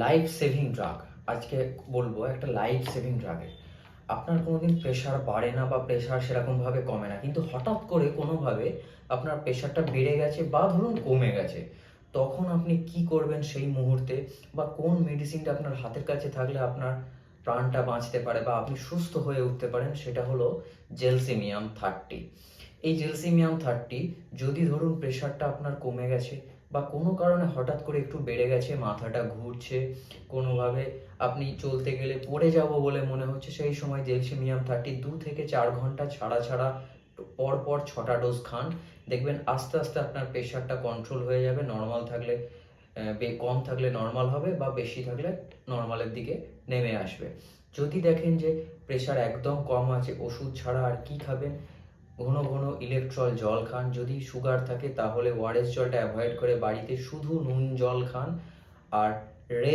Life saving drug. আজকে বলবো একটা লাইফ সেভিং ড্রাগের। আপনার কোনোদিন প্রেশার বাড়ে না বা প্রেশার সেরকমভাবে কমে না, কিন্তু হঠাৎ করে কোনোভাবে আপনার প্রেশারটা বেড়ে গেছে বা ধরুন কমে গেছে, তখন আপনি কি করবেন সেই মুহূর্তে? বা কোন মেডিসিনটা আপনার হাতের কাছে থাকলে আপনার প্রাণটা বাঁচতে পারে বা আপনি সুস্থ হয়ে উঠতে পারেন? সেটা হলো জেলসিমিয়াম 30। এই জেলসিমিয়াম 30, যদি ধরুন প্রেশারটা আপনার কমে গেছে বা কোনো কারণে হঠাৎ করে একটু বেড়ে গেছে, মাথাটা ঘুরছে, কোনোভাবে আপনি চলতে গেলে পড়ে যাব বলে মনে হচ্ছে, সেই সময় জেলসিমিয়াম 30 2 থেকে 4 ঘন্টা ছাড়া ছাড়া পর পর 6টা ডোজ খান। দেখবেন আস্তে আস্তে আপনার প্রেশারটা কন্ট্রোল হয়ে যাবে। নর্মাল থাকলে কম থাকলে নর্মাল হবে বা বেশি থাকলে নর্মালের দিকে নেমে আসবে। যদি দেখেন যে প্রেশার একদম কম আছে, ওষুধ ছাড়া আর কি খাবেন? ঘন ঘন ইলেকট্রল জল খান। যদি সুগার থাকে তাহলে ওআরএস জলটা অ্যাভয়েড করে বাড়িতে শুধু নুন জল খান। আর